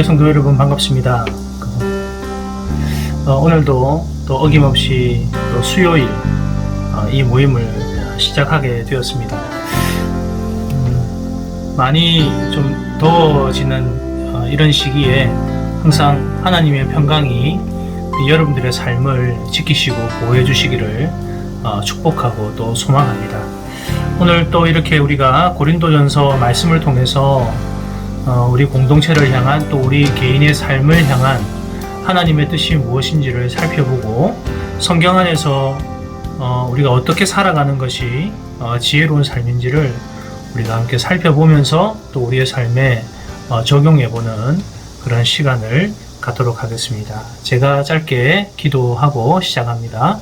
네, 성도 여러분 반갑습니다. 오늘도 또 어김없이 또 수요일 이 모임을 시작하게 되었습니다. 많이 좀 더워지는 이런 시기에 항상 하나님의 평강이 여러분들의 삶을 지키시고 보호해 주시기를 축복하고 또 소망합니다. 오늘 또 이렇게 우리가 고린도전서 말씀을 통해서 우리 공동체를 향한 또 우리 개인의 삶을 향한 하나님의 뜻이 무엇인지를 살펴보고 성경 안에서 우리가 어떻게 살아가는 것이 지혜로운 삶인지를 우리가 함께 살펴보면서 또 우리의 삶에 적용해보는 그런 시간을 갖도록 하겠습니다. 제가 짧게 기도하고 시작합니다.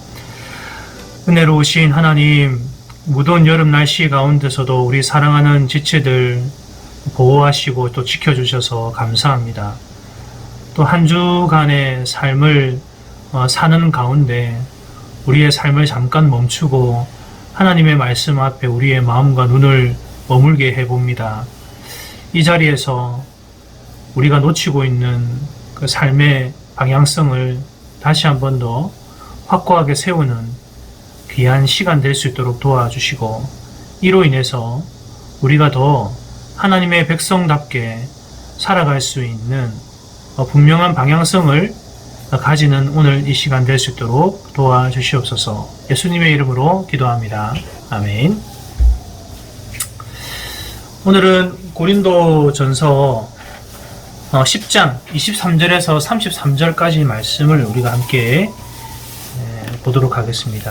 은혜로우신 하나님, 무더운 여름 날씨 가운데서도 우리 사랑하는 지체들 보호하시고 또 지켜주셔서 감사합니다. 또 한 주간의 삶을 사는 가운데 우리의 삶을 잠깐 멈추고 하나님의 말씀 앞에 우리의 마음과 눈을 머물게 해봅니다. 이 자리에서 우리가 놓치고 있는 그 삶의 방향성을 다시 한 번 더 확고하게 세우는 귀한 시간 될 수 있도록 도와주시고, 이로 인해서 우리가 더 하나님의 백성답게 살아갈 수 있는 분명한 방향성을 가지는 오늘 이 시간 될 수 있도록 도와주시옵소서. 예수님의 이름으로 기도합니다. 아멘. 오늘은 고린도전서 10장 23절에서 33절까지 말씀을 우리가 함께 보도록 하겠습니다.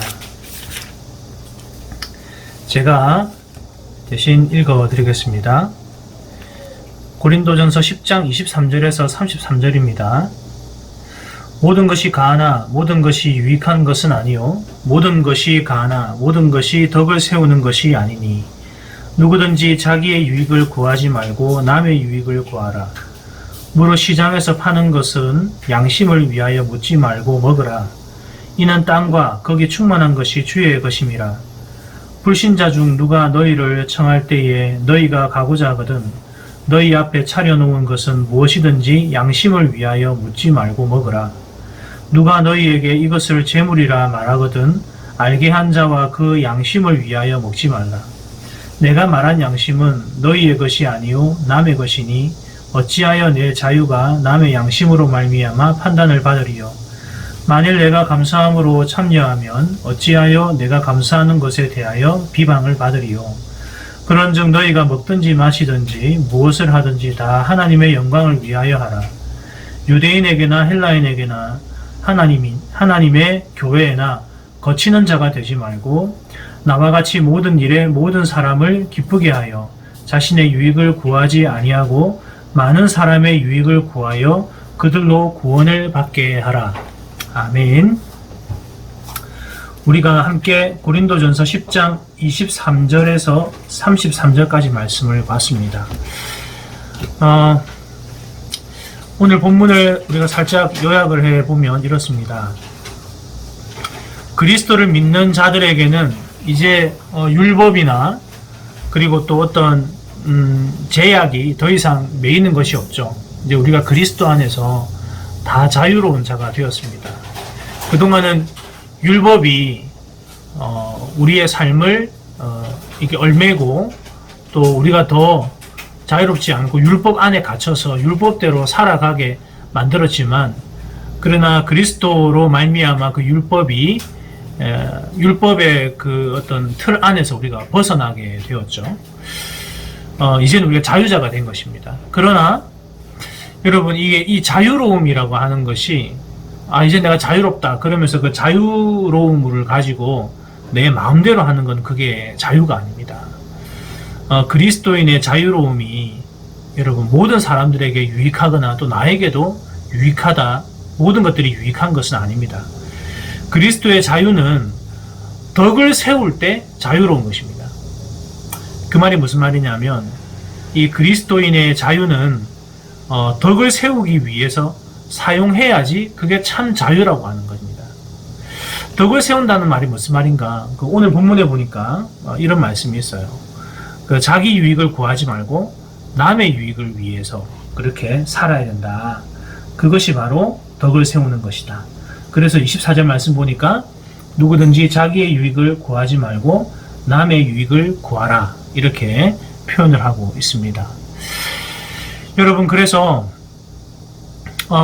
제가 대신 읽어드리겠습니다. 고린도전서 10장 23절에서 33절입니다. 모든 것이 가하나 모든 것이 유익한 것은 아니요 모든 것이 가하나 모든 것이 덕을 세우는 것이 아니니 누구든지 자기의 유익을 구하지 말고 남의 유익을 구하라. 무릇 시장에서 파는 것은 양심을 위하여 묻지 말고 먹으라. 이는 땅과 거기 충만한 것이 주의 것임이라. 불신자 중 누가 너희를 청할 때에 너희가 가고자 하거든 너희 앞에 차려놓은 것은 무엇이든지 양심을 위하여 묻지 말고 먹으라. 누가 너희에게 이것을 재물이라 말하거든 알게 한 자와 그 양심을 위하여 먹지 말라. 내가 말한 양심은 너희의 것이 아니요 남의 것이니 어찌하여 내 자유가 남의 양심으로 말미암아 판단을 받으리요. 만일 내가 감사함으로 참여하면 어찌하여 내가 감사하는 것에 대하여 비방을 받으리요. 그런즉 너희가 먹든지 마시든지 무엇을 하든지 다 하나님의 영광을 위하여 하라. 유대인에게나 헬라인에게나 하나님의 교회에나 거치는 자가 되지 말고 나와 같이 모든 일에 모든 사람을 기쁘게 하여 자신의 유익을 구하지 아니하고 많은 사람의 유익을 구하여 그들로 구원을 받게 하라. 아멘. 우리가 함께 고린도전서 10장 23절에서 33절까지 말씀을 봤습니다. 오늘 본문을 우리가 살짝 요약을 해보면 이렇습니다. 그리스도를 믿는 자들에게는 이제 율법이나 그리고 또 어떤 제약이 더 이상 매이는 것이 없죠. 이제 우리가 그리스도 안에서 다 자유로운 자가 되었습니다. 그동안은 율법이 우리의 삶을 이렇게 얽매고 또 우리가 더 자유롭지 않고 율법 안에 갇혀서 율법대로 살아가게 만들었지만, 그러나 그리스도로 말미암아 그 율법이 율법의 그 어떤 틀 안에서 우리가 벗어나게 되었죠. 이제는 우리가 자유자가 된 것입니다. 그러나 여러분, 이게 이 자유로움이라고 하는 것이 이제 내가 자유롭다 그러면서 그 자유로움을 가지고 내 마음대로 하는 건 그게 자유가 아닙니다. 그리스도인의 자유로움이 여러분 모든 사람들에게 유익하거나 또 나에게도 유익하다, 모든 것들이 유익한 것은 아닙니다. 그리스도의 자유는 덕을 세울 때 자유로운 것입니다. 그 말이 무슨 말이냐면, 이 그리스도인의 자유는 덕을 세우기 위해서 사용해야지 그게 참 자유라고 하는 겁니다. 덕을 세운다는 말이 무슨 말인가? 오늘 본문에 보니까 이런 말씀이 있어요. 자기 유익을 구하지 말고 남의 유익을 위해서 그렇게 살아야 된다. 그것이 바로 덕을 세우는 것이다. 그래서 24절 말씀 보니까 누구든지 자기의 유익을 구하지 말고 남의 유익을 구하라. 이렇게 표현을 하고 있습니다. 여러분, 그래서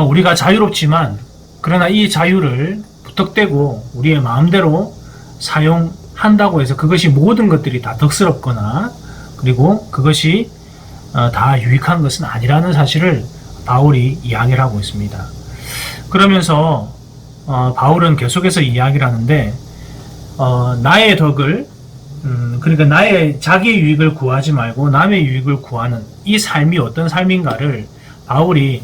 우리가 자유롭지만 그러나 이 자유를 부탁되고 우리의 마음대로 사용한다고 해서 그것이 모든 것들이 다 덕스럽거나 그리고 그것이 다 유익한 것은 아니라는 사실을 바울이 이야기를 하고 있습니다. 그러면서 바울은 계속해서 이야기를 하는데 나의 덕을 그러니까 나의 자기의 유익을 구하지 말고 남의 유익을 구하는 이 삶이 어떤 삶인가를 바울이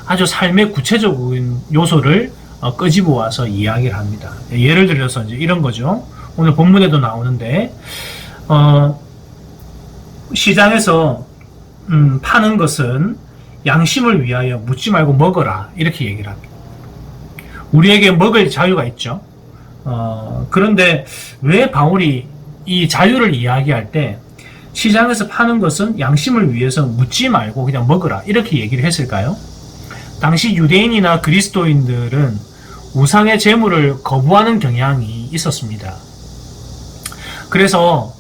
아주 삶의 구체적인 요소를 끄집어 와서 이야기를 합니다. 예를 들어서 이제 이런 거죠. 오늘 본문에도 나오는데 시장에서 파는 것은 양심을 위하여 묻지 말고 먹어라. 이렇게 얘기를 합니다. 우리에게 먹을 자유가 있죠. 그런데 왜 바울이 이 자유를 이야기할 때 시장에서 파는 것은 양심을 위해서 묻지 말고 그냥 먹으라 이렇게 얘기를 했을까요? 당시 유대인이나 그리스도인들은 우상의 제물을 거부하는 경향이 있었습니다. 그래서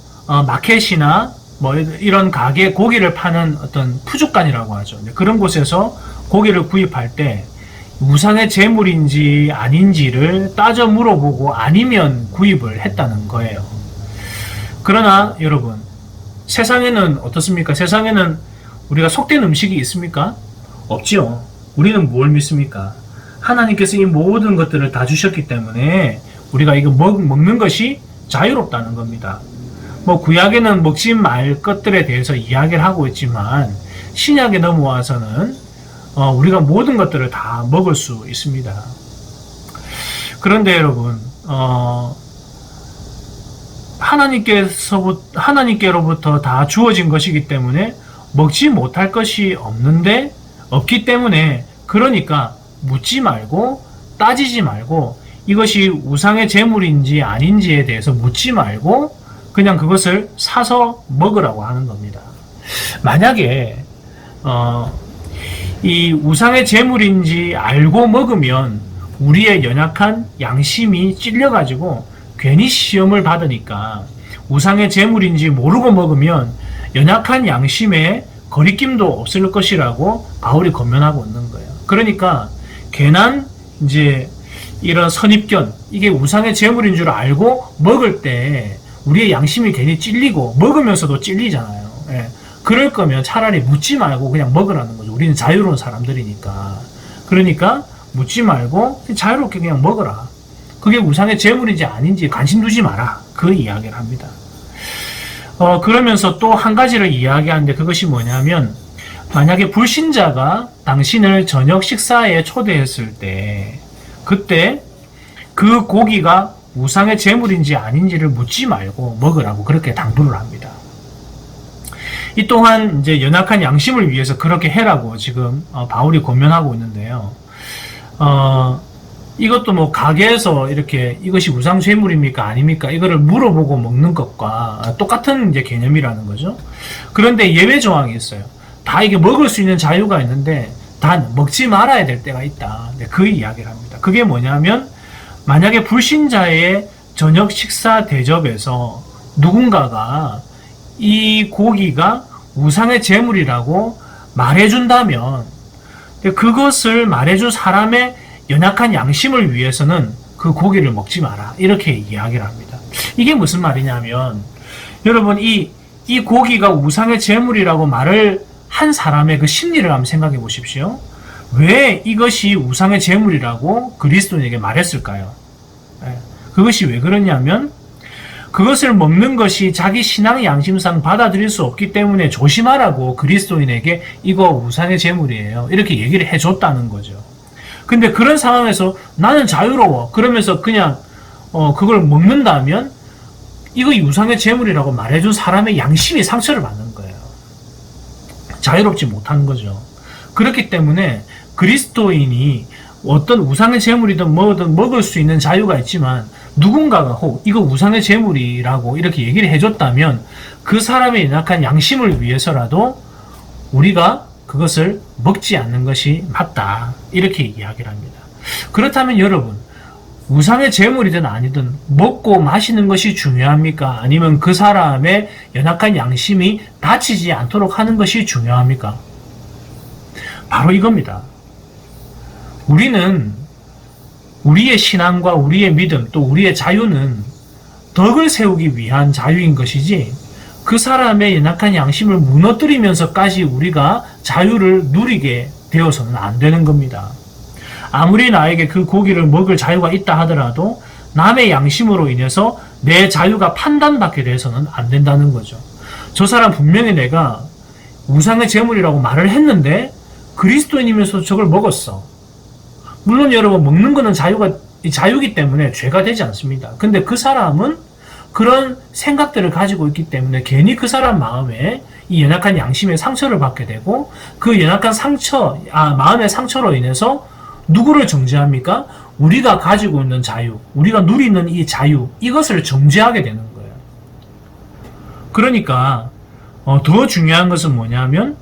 마켓이나 뭐 이런 가게 고기를 파는 어떤 푸주간이라고 하죠. 그런 곳에서 고기를 구입할 때 우상의 제물인지 아닌지를 따져 물어보고 아니면 구입을 했다는 거예요. 그러나 여러분, 세상에는 어떻습니까? 세상에는 우리가 속된 음식이 있습니까? 없지요. 우리는 뭘 믿습니까? 하나님께서 이 모든 것들을 다 주셨기 때문에 우리가 이거 먹는 것이 자유롭다는 겁니다. 뭐 구약에는 먹지 말 것들에 대해서 이야기를 하고 있지만 신약에 넘어와서는 우리가 모든 것들을 다 먹을 수 있습니다. 그런데 여러분, 하나님께로부터 다 주어진 것이기 때문에 먹지 못할 것이 없기 때문에 그러니까 묻지 말고 따지지 말고 이것이 우상의 제물인지 아닌지에 대해서 묻지 말고 그냥 그것을 사서 먹으라고 하는 겁니다. 만약에 이 우상의 제물인지 알고 먹으면 우리의 연약한 양심이 찔려가지고 괜히 시험을 받으니까 우상의 제물인지 모르고 먹으면 연약한 양심에 거리낌도 없을 것이라고 바울이 권면하고 있는 거예요. 그러니까 괜한 이제 이런 선입견, 이게 우상의 제물인 줄 알고 먹을 때 우리의 양심이 괜히 찔리고 먹으면서도 찔리잖아요. 예. 그럴 거면 차라리 묻지 말고 그냥 먹으라는 거죠. 우리는 자유로운 사람들이니까. 그러니까 묻지 말고 자유롭게 그냥 먹어라. 그게 우상의 제물인지 아닌지 관심 두지 마라. 그 이야기를 합니다. 그러면서 또 한 가지를 이야기하는데 그것이 뭐냐면 만약에 불신자가 당신을 저녁 식사에 초대했을 때 그때 그 고기가 우상의 제물인지 아닌지를 묻지 말고 먹으라고 그렇게 당부를 합니다. 이 또한 이제 연약한 양심을 위해서 그렇게 해라고 지금 바울이 권면하고 있는데요. 이것도 뭐 가게에서 이렇게 이것이 우상 제물입니까 아닙니까 이거를 물어보고 먹는 것과 똑같은 이제 개념이라는 거죠. 그런데 예외 조항이 있어요. 다 이게 먹을 수 있는 자유가 있는데 단 먹지 말아야 될 때가 있다. 그 이야기를 합니다. 그게 뭐냐면 만약에 불신자의 저녁 식사 대접에서 누군가가 이 고기가 우상의 제물이라고 말해준다면 그것을 말해준 사람의 연약한 양심을 위해서는 그 고기를 먹지 마라. 이렇게 이야기를 합니다. 이게 무슨 말이냐면 여러분 이 고기가 우상의 제물이라고 말을 한 사람의 그 심리를 한번 생각해 보십시오. 왜 이것이 우상의 제물이라고 그리스도인에게 말했을까요? 그것이 왜 그러냐면 그것을 먹는 것이 자기 신앙 양심상 받아들일 수 없기 때문에 조심하라고 그리스도인에게 이거 우상의 제물이에요. 이렇게 얘기를 해줬다는 거죠. 근데 그런 상황에서 나는 자유로워. 그러면서 그냥 그걸 먹는다면 이거 우상의 제물이라고 말해준 사람의 양심이 상처를 받는 거예요. 자유롭지 못한 거죠. 그렇기 때문에 그리스도인이 어떤 우상의 제물이든 뭐든 먹을 수 있는 자유가 있지만 누군가가 이거 우상의 제물이라고 이렇게 얘기를 해줬다면 그 사람의 연약한 양심을 위해서라도 우리가 그것을 먹지 않는 것이 맞다. 이렇게 이야기를 합니다. 그렇다면 여러분, 우상의 제물이든 아니든 먹고 마시는 것이 중요합니까? 아니면 그 사람의 연약한 양심이 다치지 않도록 하는 것이 중요합니까? 바로 이겁니다. 우리는 우리의 신앙과 우리의 믿음 또 우리의 자유는 덕을 세우기 위한 자유인 것이지 그 사람의 연약한 양심을 무너뜨리면서까지 우리가 자유를 누리게 되어서는 안 되는 겁니다. 아무리 나에게 그 고기를 먹을 자유가 있다 하더라도 남의 양심으로 인해서 내 자유가 판단받게 돼서는 안 된다는 거죠. 저 사람 분명히 내가 우상의 제물이라고 말을 했는데 그리스도인이면서 저걸 먹었어. 물론 여러분 먹는 거는 자유기 때문에 죄가 되지 않습니다. 근데 그 사람은 그런 생각들을 가지고 있기 때문에 괜히 그 사람 마음에 이 연약한 양심의 상처를 받게 되고 그 연약한 마음의 상처로 인해서 누구를 정죄합니까? 우리가 가지고 있는 자유, 우리가 누리는 이 자유, 이것을 정죄하게 되는 거예요. 그러니까 더 중요한 것은 뭐냐면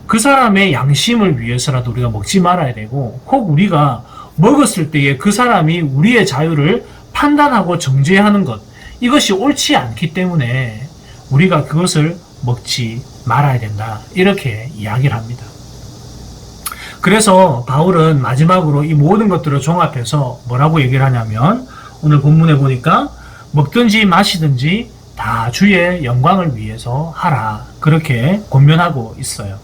그 사람의 양심을 위해서라도 우리가 먹지 말아야 되고 혹 우리가 먹었을 때에 그 사람이 우리의 자유를 판단하고 정죄하는 것, 이것이 옳지 않기 때문에 우리가 그것을 먹지 말아야 된다. 이렇게 이야기를 합니다. 그래서 바울은 마지막으로 이 모든 것들을 종합해서 뭐라고 얘기를 하냐면 오늘 본문에 보니까 먹든지 마시든지 다 주의 영광을 위해서 하라. 그렇게 권면하고 있어요.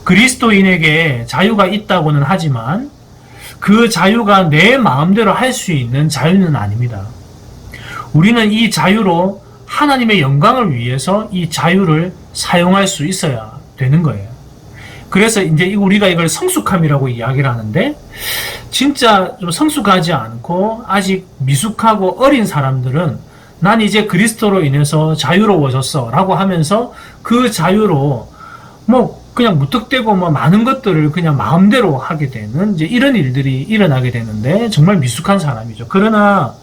그리스도인에게 자유가 있다고는 하지만 그 자유가 내 마음대로 할 수 있는 자유는 아닙니다. 우리는 이 자유로 하나님의 영광을 위해서 이 자유를 사용할 수 있어야 되는 거예요. 그래서 이제 우리가 이걸 성숙함이라고 이야기를 하는데 진짜 좀 성숙하지 않고 아직 미숙하고 어린 사람들은 난 이제 그리스도로 인해서 자유로워졌어 라고 하면서 그 자유로 그냥 무턱대고 많은 것들을 그냥 마음대로 하게 되는 이제 이런 일들이 일어나게 되는데 정말 미숙한 사람이죠. 그러나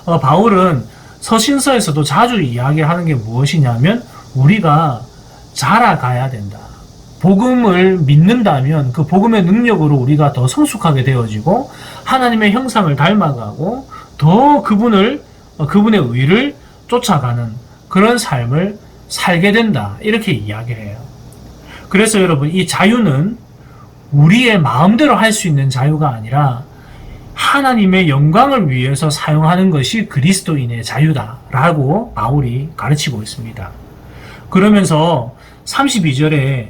바울은 서신서에서도 자주 이야기하는 게 무엇이냐면 우리가 자라가야 된다. 복음을 믿는다면 그 복음의 능력으로 우리가 더 성숙하게 되어지고 하나님의 형상을 닮아가고 더 그분의 의를 쫓아가는 그런 삶을 살게 된다. 이렇게 이야기를 해요. 그래서 여러분 이 자유는 우리의 마음대로 할 수 있는 자유가 아니라 하나님의 영광을 위해서 사용하는 것이 그리스도인의 자유다라고 바울이 가르치고 있습니다. 그러면서 32절에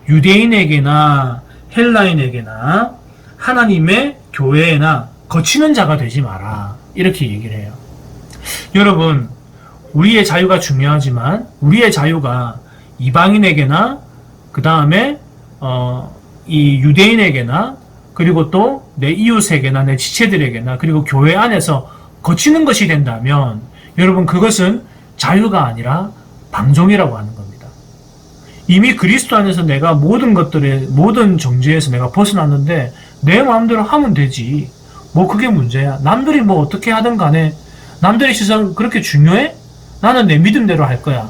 유대인에게나 헬라인에게나 하나님의 교회나 거치는 자가 되지 마라 이렇게 얘기를 해요. 여러분 우리의 자유가 중요하지만 우리의 자유가 이방인에게나 그 다음에 이 유대인에게나 그리고 또 내 이웃에게나 내 지체들에게나 그리고 교회 안에서 거치는 것이 된다면 여러분 그것은 자유가 아니라 방종이라고 하는 겁니다. 이미 그리스도 안에서 내가 모든 정죄에서 내가 벗어났는데 내 마음대로 하면 되지. 그게 문제야. 남들이 어떻게 하든 간에 남들의 시선 그렇게 중요해? 나는 내 믿음대로 할 거야.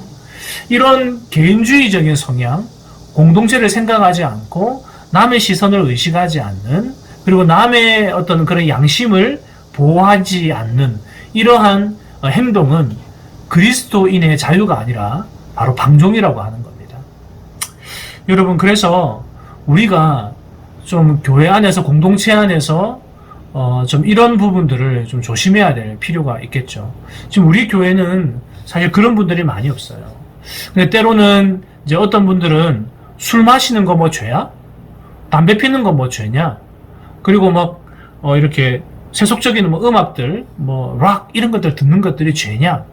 이런 개인주의적인 성향, 공동체를 생각하지 않고 남의 시선을 의식하지 않는 그리고 남의 어떤 그런 양심을 보호하지 않는 이러한 행동은 그리스도인의 자유가 아니라 바로 방종이라고 하는 겁니다. 여러분 그래서 우리가 좀 교회 안에서 공동체 안에서 좀 이런 부분들을 좀 조심해야 될 필요가 있겠죠. 지금 우리 교회는 사실 그런 분들이 많이 없어요. 근데 때로는 이제 어떤 분들은 술 마시는 거 죄야? 담배 피는 거 죄냐? 그리고 이렇게 세속적인 음악들, 락, 이런 것들 듣는 것들이 죄냐?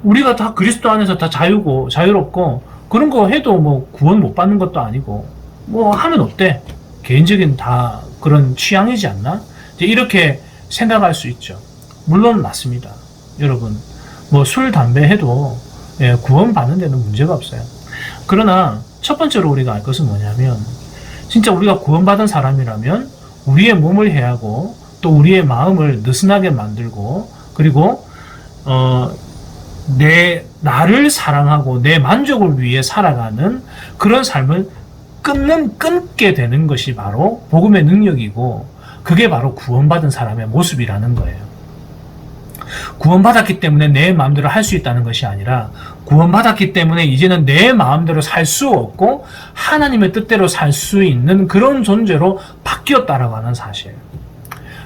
우리가 다 그리스도 안에서 다 자유롭고, 그런 거 해도 구원 못 받는 것도 아니고, 하면 어때? 개인적인 다 그런 취향이지 않나? 이렇게 생각할 수 있죠. 물론 맞습니다. 여러분, 술, 담배 해도 구원 받는 데는 문제가 없어요. 그러나 첫 번째로 우리가 알 것은 뭐냐면 진짜 우리가 구원받은 사람이라면 우리의 몸을 해하고 또 우리의 마음을 느슨하게 만들고 그리고 나를 사랑하고 내 만족을 위해 살아가는 그런 삶을 끊게 되는 것이 바로 복음의 능력이고, 그게 바로 구원받은 사람의 모습이라는 거예요. 구원받았기 때문에 내 마음대로 할 수 있다는 것이 아니라, 구원받았기 때문에 이제는 내 마음대로 살 수 없고 하나님의 뜻대로 살 수 있는 그런 존재로 바뀌었다라고 하는 사실.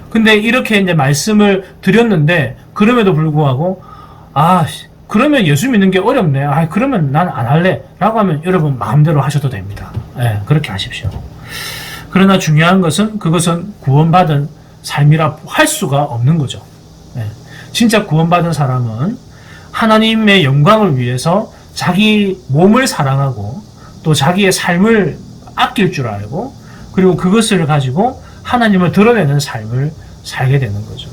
근데 이렇게 이제 말씀을 드렸는데, 그럼에도 불구하고 그러면 예수 믿는 게 어렵네, 그러면 난 안 할래 라고 하면 여러분 마음대로 하셔도 됩니다. 그렇게 하십시오. 그러나 중요한 것은, 그것은 구원받은 삶이라 할 수가 없는 거죠. 진짜 구원받은 사람은 하나님의 영광을 위해서 자기 몸을 사랑하고 또 자기의 삶을 아낄 줄 알고, 그리고 그것을 가지고 하나님을 드러내는 삶을 살게 되는 거죠.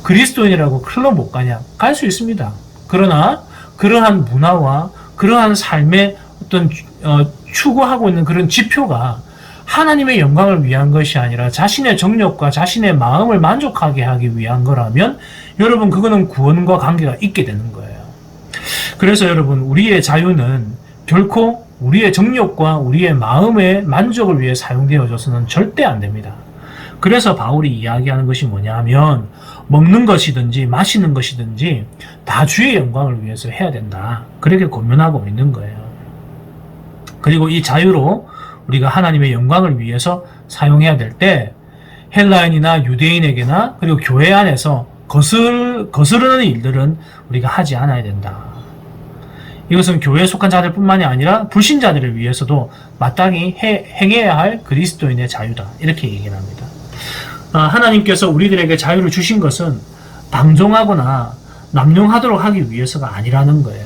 그리스도인이라고 클럽 못 가냐? 갈 수 있습니다. 그러나 그러한 문화와 그러한 삶의 어떤 추구하고 있는 그런 지표가 하나님의 영광을 위한 것이 아니라 자신의 정욕과 자신의 마음을 만족하게 하기 위한 거라면, 여러분 그거는 구원과 관계가 있게 되는 거예요. 그래서 여러분, 우리의 자유는 결코 우리의 정욕과 우리의 마음의 만족을 위해 사용되어져서는 절대 안 됩니다. 그래서 바울이 이야기하는 것이 뭐냐 하면, 먹는 것이든지 마시는 것이든지 다 주의 영광을 위해서 해야 된다, 그렇게 권면하고 있는 거예요. 그리고 이 자유로 우리가 하나님의 영광을 위해서 사용해야 될 때, 헬라인이나 유대인에게나 그리고 교회 안에서 거스르는 일들은 우리가 하지 않아야 된다. 이것은 교회에 속한 자들 뿐만이 아니라 불신자들을 위해서도 마땅히 행해야 할 그리스도인의 자유다, 이렇게 얘기를 합니다. 하나님께서 우리들에게 자유를 주신 것은 방종하거나 남용하도록 하기 위해서가 아니라는 거예요.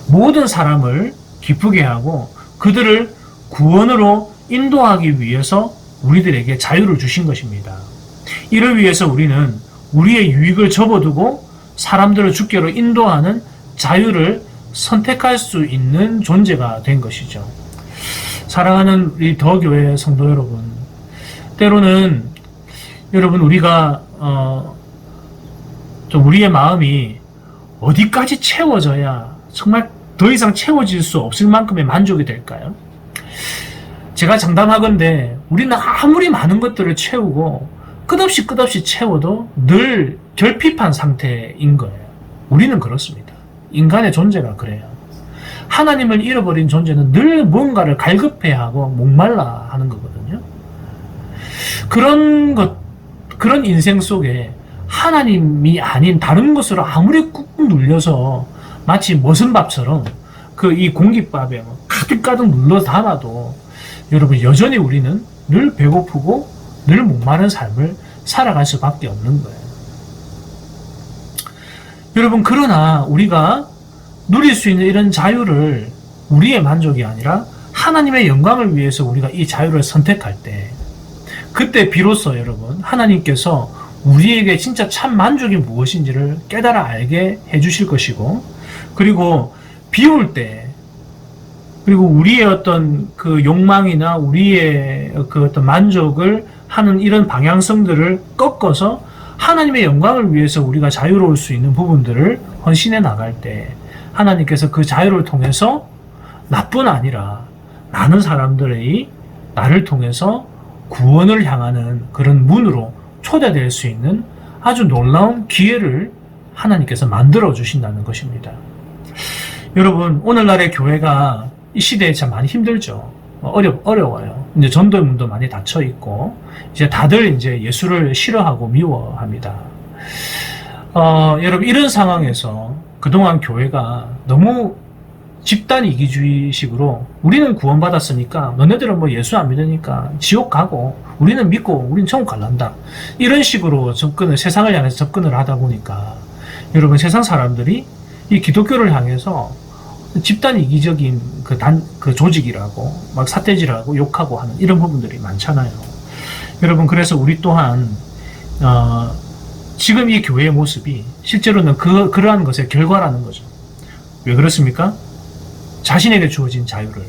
모든 사람을 기쁘게 하고 그들을 구원으로 인도하기 위해서 우리들에게 자유를 주신 것입니다. 이를 위해서 우리는 우리의 유익을 접어두고 사람들을 주께로 인도하는 자유를 선택할 수 있는 존재가 된 것이죠. 사랑하는 우리 더교회 성도 여러분, 때로는 여러분 우리가 좀 우리의 마음이 어디까지 채워져야 정말 더 이상 채워질 수 없을 만큼의 만족이 될까요? 제가 장담하건대 우리는 아무리 많은 것들을 채우고 끝없이 채워도 늘 결핍한 상태인 거예요. 우리는 그렇습니다. 인간의 존재가 그래요. 하나님을 잃어버린 존재는 늘 뭔가를 갈급해하고 목말라 하는 거거든요. 그런 인생 속에 하나님이 아닌 다른 것으로 아무리 꾹꾹 눌려서 마치 머슴밥처럼 이 공깃밥에 가득가득 눌러 담아도 여러분 여전히 우리는 늘 배고프고 늘 목마른 삶을 살아갈 수밖에 없는 거예요. 여러분, 그러나 우리가 누릴 수 있는 이런 자유를 우리의 만족이 아니라 하나님의 영광을 위해서 우리가 이 자유를 선택할 때, 그때 비로소 여러분 하나님께서 우리에게 진짜 참 만족이 무엇인지를 깨달아 알게 해주실 것이고, 그리고 비울 때, 그리고 우리의 어떤 그 욕망이나 우리의 그 어떤 만족을 하는 이런 방향성들을 꺾어서 하나님의 영광을 위해서 우리가 자유로울 수 있는 부분들을 헌신해 나갈 때, 하나님께서 그 자유를 통해서 나뿐 아니라 많은 사람들의 나를 통해서 구원을 향하는 그런 문으로 초대될 수 있는 아주 놀라운 기회를 하나님께서 만들어 주신다는 것입니다. 여러분, 오늘날의 교회가 이 시대에 참 많이 힘들죠. 어려워요. 이제 전도의 문도 많이 닫혀 있고, 이제 다들 이제 예수를 싫어하고 미워합니다. 여러분, 이런 상황에서 그동안 교회가 너무 집단 이기주의식으로 우리는 구원받았으니까 너네들은 뭐 예수 안 믿으니까 지옥 가고 우리는 믿고 우리는 천국 갈란다, 이런 식으로 세상을 향해서 접근을 하다 보니까 여러분, 세상 사람들이 이 기독교를 향해서 집단 이기적인 그 조직이라고 막 삿대질하고 욕하고 하는 이런 부분들이 많잖아요. 여러분, 그래서 우리 또한 지금 이 교회의 모습이 실제로는 그러한 것의 결과라는 거죠. 왜 그렇습니까? 자신에게 주어진 자유를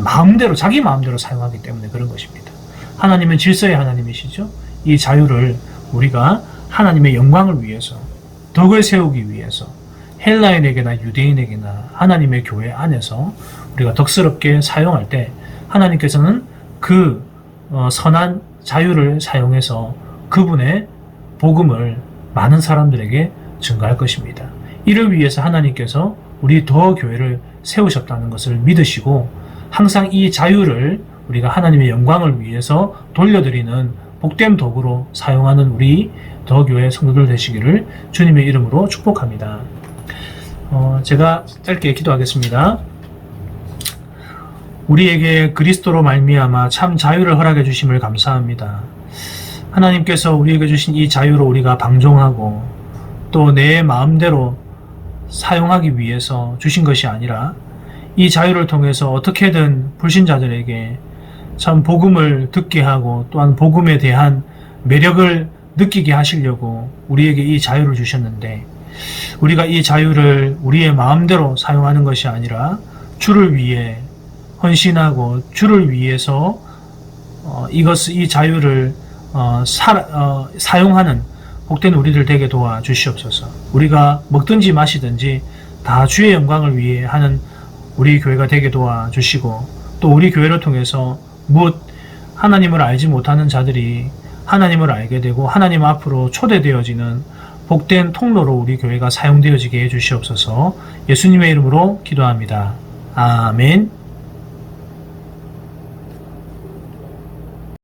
마음대로, 자기 마음대로 사용하기 때문에 그런 것입니다. 하나님은 질서의 하나님이시죠. 이 자유를 우리가 하나님의 영광을 위해서, 덕을 세우기 위해서 헬라인에게나 유대인에게나 하나님의 교회 안에서 우리가 덕스럽게 사용할 때 하나님께서는 그 선한 자유를 사용해서 그분의 복음을 많은 사람들에게 증거할 것입니다. 이를 위해서 하나님께서 우리 더 교회를 세우셨다는 것을 믿으시고 항상 이 자유를 우리가 하나님의 영광을 위해서 돌려드리는 복된 도구로 사용하는 우리 더 교회 성도들 되시기를 주님의 이름으로 축복합니다. 제가 짧게 기도하겠습니다. 우리에게 그리스도로 말미암아 참 자유를 허락해 주심을 감사합니다. 하나님께서 우리에게 주신 이 자유로 우리가 방종하고 또 내 마음대로 사용하기 위해서 주신 것이 아니라 이 자유를 통해서 어떻게든 불신자들에게 참 복음을 듣게 하고 또한 복음에 대한 매력을 느끼게 하시려고 우리에게 이 자유를 주셨는데 우리가 이 자유를 우리의 마음대로 사용하는 것이 아니라 주를 위해 헌신하고 주를 위해서 이 자유를 사용하는 복된 우리들 되게 도와 주시옵소서. 우리가 먹든지 마시든지 다 주의 영광을 위해 하는 우리 교회가 되게 도와 주시고 또 우리 교회를 통해서 무엇 하나님을 알지 못하는 자들이 하나님을 알게 되고 하나님 앞으로 초대되어지는 복된 통로로 우리 교회가 사용되어지게 해주시옵소서. 예수님의 이름으로 기도합니다. 아멘.